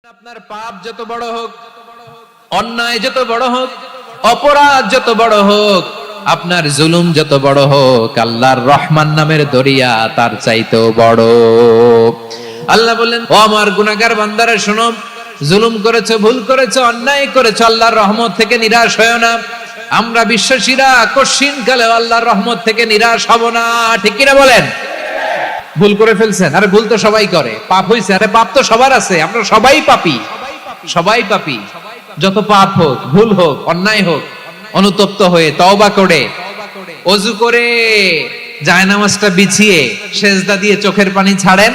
আপনার পাপ যত বড় হোক, অন্যায় যত বড় হোক, অপরাধ যত বড় হোক, আপনার জুলুম যত বড় হোক, আল্লাহর রহমান নামের দরিয়া তার চাইতেও বড়। আল্লাহ বললেন, ও আমার গুনাহগার বান্দারা শোনো, জুলুম করেছো, ভুল করেছো, অন্যায় করেছো, আল্লাহর রহমত থেকে নিরাশ হয়ো না। আমরা বিশ্বাসীরা কশিনকালে আল্লাহর রহমত থেকে নিরাশ হব না। ঠিক কিনা বলেন? ভুল করে ফেলছেন, আরে ভুল তো সবাই করে। পাপ হইছে, আরে পাপ তো সবার আছে, আমরা সবাই পাপী, সবাই পাপী। যত পাপ হোক, ভুল হোক, অন্যায় হোক, অনুতপ্ত হয়ে তওবা করে, ওযু করে, জায়নামাজটা বিছিয়ে সেজদা দিয়ে চোখের পানি ছাড়েন।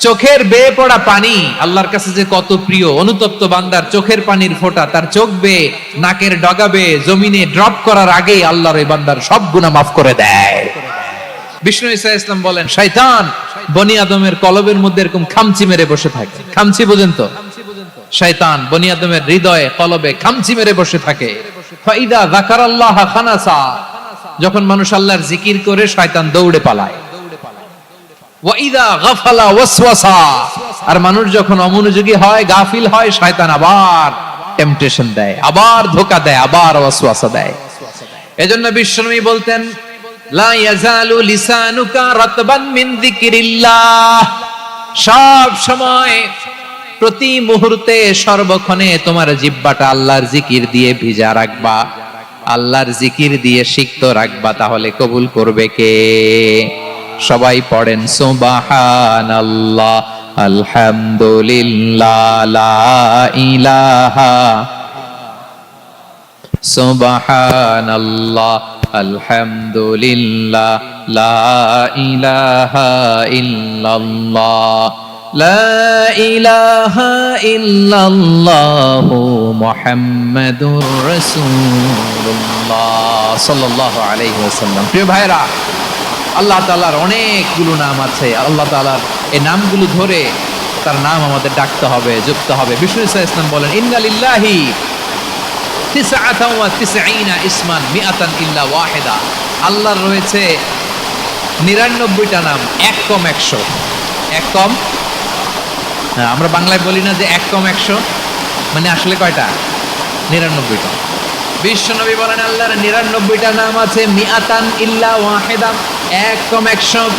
চোখের বেয়ে পড়া পানি আল্লাহর কাছে যে কত প্রিয়। অনুতপ্ত বান্দার চোখের পানির ফোঁটা তার চোখ বেয়ে, নাকের ডগা বেয়ে জমিনে ড্রপ করার আগেই আল্লাহর ওই বান্দার সব গুনাহ মাফ করে দেয়। বিষ্ণু ঈসা ইসলাম বলেন, শয়তান বনি আদমের কলবের মধ্যে এরকম খামচি মেরে বসে থাকে। খামচি বুঝেন তো? শয়তান বনি আদমের হৃদয়ে, কলবে খামচি মেরে বসে থাকে। ফাইদা যাকারাল্লাহ খানাসা, যখন মানুষ আল্লাহর জিকির করে শয়তান দৌড়ে পালায়। ওয়াইদা গাফালা ওয়াসওয়াসা, আর মানুষ যখন অমনোযোগী হয়, গাফিল হয়, শয়তান আবার টেম্পটেশন দেয়, আবার ধোঁকা দেয়, আবার ওয়াসওয়াসা দেয়। এজন্য বিশ্বনবী বলতেন, লা ইয়াজালু লিসানুকা রাতবান মিন যিকরিল্লাহ, সব সময়, প্রতি মুহূর্তে, সর্বক্ষণে তোমার জিহ্বাটা আল্লাহর জিকির দিয়ে ভিজা রাখবা, আল্লাহর জিকির দিয়ে সিক্ত রাখবা। তাহলে কবুল করবে কে? সবাই পড়েন সুবহানাল্লাহ, আলহামদুলিল্লাহ, লা ইলাহা, সুবহানাল্লাহ, আলহামদুলিল্লাহ, লা ইলাহা ইল্লাল্লাহ, লা ইলাহা ইল্লাল্লাহু মুহাম্মাদুর রাসূলুল্লাহ সাল্লাল্লাহু আলাইহি ওয়াসাল্লাম। প্রিয় ভাইরা, আল্লাহ তাআলার অনেকগুলো নাম আছে। আল্লাহ তাআলার এই নামগুলো ধরে তার নাম আমাদের ডাকতে হবে, জপতে হবে। বিষ্ণু ঈসা ইসলাম বলেন, ইন্না লিল্লাহি 99 ইসমান মিআতান ইল্লা ওয়াহিদা, আল্লাহর রয়েছে 99টা নাম, এক কম 100। এক কম, আমরা বাংলায় বলি না যে এক কম 100, মানে আসলে কয়টা? 99টা। বিশ্বনবী বলেন, আল্লাহর 99টা নাম আছে, মিআতান ইল্লা ওয়াহিদা, এক কম 100।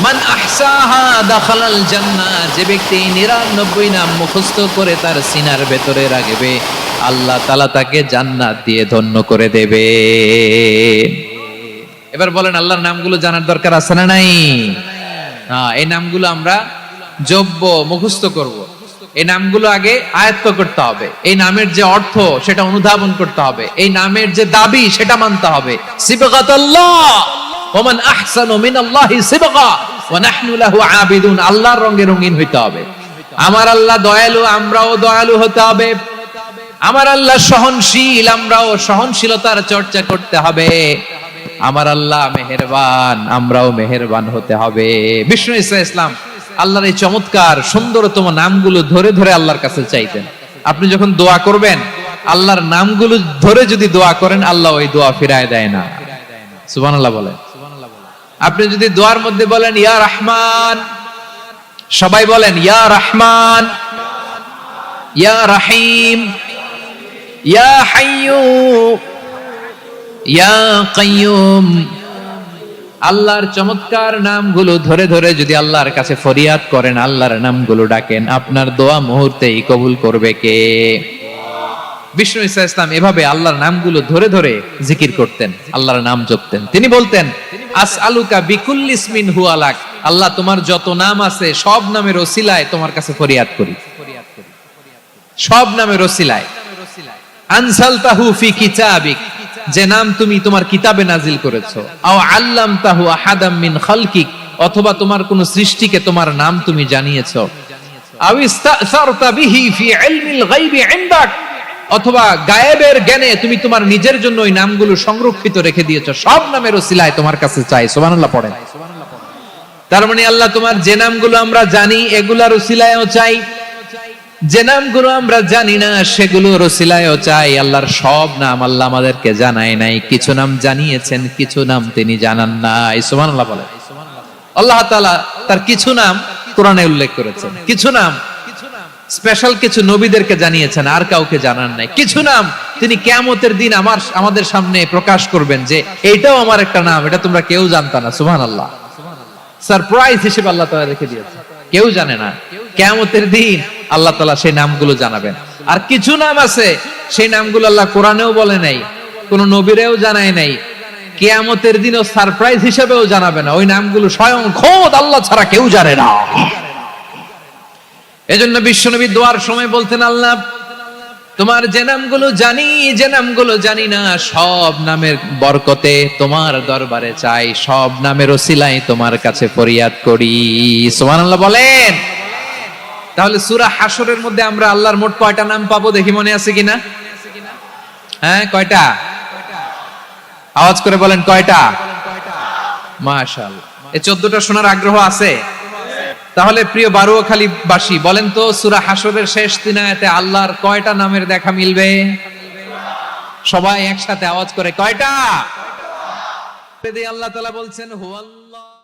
মান আহসাহা দাখালাল জান্নাহ, যে ব্যক্তি 99 নাম মুখস্থ করে তার সিনার ভেতরে রাখবে, আল্লাহ তাআলা তাকে জান্নাত দিয়ে ধন্য করে দেবে। এবার বলেন, আল্লাহর নামগুলো জানার দরকার আছে না নাই? হ্যাঁ, এই নামগুলো আমরা জপব, মুখস্থ করব। এই নামগুলো আগে আয়ত্ত করতে হবে। এই নামের যে অর্থ সেটা অনুধাবন করতে হবে। এই নামের যে দাবি সেটা মানতে হবে। সিবগাতুল্লাহ, ওমান আহসানু মিনাল্লাহি সিবগা ওয়া নাহনু লাহু আবিদুন, আল্লাহর রঙে রঙিন হইতে হবে। আমার আল্লাহ দয়ালু, আমরাও দয়ালু হতে হবে। আমার আল্লাহ সহনশীল, আমরাও সহনশীলতার চর্চা করতে হবে। আমার আল্লাহ মেহেরবান, আমরাও মেহেরবান হতে হবে। বিষ্ণু ঈসা ইসলাম আল্লাহর এই চমৎকার সুন্দরতম নামগুলো ধরে ধরে আল্লাহর কাছে চাইতেন। আপনি যখন দোয়া করবেন, আল্লাহর নামগুলো ধরে যদি দোয়া করেন, আল্লাহ ওই দোয়া ফিরায় দেয় না। সুবহানাল্লাহ বলেন। আপনি যদি দোয়ার মধ্যে বলেন ইয়া রহমান, সবাই বলেন ইয়া রহমান, ইয়া রহিম, ইয়া হাইয়্যু, ইয়া কাইয়্যুম, আল্লাহর চমৎকার নামগুলো ধরে ধরে যদি আল্লাহর কাছে ফরিয়াদ করেন, আল্লাহর নামগুলো ডাকেন, আপনার দোয়া মুহূর্তেই কবুল করবে কে? বিষ্ণু ঈসা ইসলাম এভাবে আল্লাহর নামগুলো ধরে ধরে জিকির করতেন, আল্লাহর নাম জপতেন। তিনি বলতেন, আসআলুকা বিকুল্লি ইসমিন হুয়া লাক, আল্লাহ তোমার যত নাম আছে সব নামের ওসিলায় তোমার কাছে ফরিয়াদ করি, সব নামের ওসিলায়। আনসালতাহু ফি কিতাবিক, যে নাম তুমি তোমার কিতাবে নাজিল করেছো। আও আল্লামতাহু আহাদাম মিন খালকিক, অথবা তোমার কোন সৃষ্টিকে তোমার নাম তুমি জানিয়েছো। আও ইস্তাসারতা বিহি ফি ইলমিল গায়বি ইনদাক, অথবা গায়েবের জ্ঞানে তুমি তোমার নিজের জন্য ওই নামগুলো সংরক্ষিত রেখে দিয়েছো। সব নামের ওসিলায় তোমার কাছে চাই। সুবহানাল্লাহ পড়েন। তার মানে আল্লাহ তোমার যে নামগুলো আমরা জানি এগুলার ওসিলায়ও চাই, যে নামগুলো আমরা জানি না সেগুলোর ওসিলায়ও চাই। আল্লাহর সব নাম আল্লাহ আমাদেরকে জানায় নাই, কিছু নাম জানিয়েছেন, কিছু নাম তিনি জানান নাই। সুবহানাল্লাহ বলেন। আল্লাহ তাআলা তার কিছু নাম কোরআনে উল্লেখ করেছেন, কিছু নাম স্পেশাল কিছু নবীদেরকে জানিয়েছেন, আর কাউকে জানান নাই। কিছু নাম তিনি কিয়ামতের দিন আমাদের সামনে প্রকাশ করবেন যে এইটাও আমার একটা নাম, এটা তোমরা কেউ জানতা না। সুবহানাল্লাহ। সারপ্রাইজ হিসেবে আল্লাহ তাআলা রেখে দিয়েছেন, কেউ জানে না। কিয়ামতের দিন আল্লাহ তাআলা সেই নামগুলো জানাবেন। আর কিছু নাম আছে সেই নামগুলো আল্লাহ কোরআনেও বলে নাই, কোন নবীরেও জানায় নাই, কিয়ামতের দিনও সারপ্রাইজ হিসেবেও জানাবে না। ওই নামগুলো স্বয়ং খোদ আল্লাহ ছাড়া কেউ জানে না। এজন্য বিশ্বনবী দোয়ার সময় বলতেন, আল্লাহ তোমার যে নামগুলো জানি, যে নামগুলো জানি না, সব নামের বরকতে তোমার দরবারে চাই, সব নামের ওসিলায় তোমার কাছে ফরিয়াদ করি। সুবহানাল্লাহ বলেন। তাহলে সূরা হাশরের মধ্যে আমরা আল্লাহর মোট কয়টা নাম পাবো দেখি, মনে আছে কিনা? হ্যাঁ, কয়টা? আওয়াজ করে বলেন, কয়টা? মাশাআল্লাহ। এই 14টা শোনার আগ্রহ আছে? তাহলে প্রিয় বারুয়াখালী বাসী বলেন তো, সূরা হাশরের শেষ 3 আয়াতে আল্লাহর কয়টা নামের দেখা মিলবে? সবাই একসাথে আওয়াজ করে, কয়টা? আল্লাহ তাআলা বলছেন, হুয়াল্লাহ।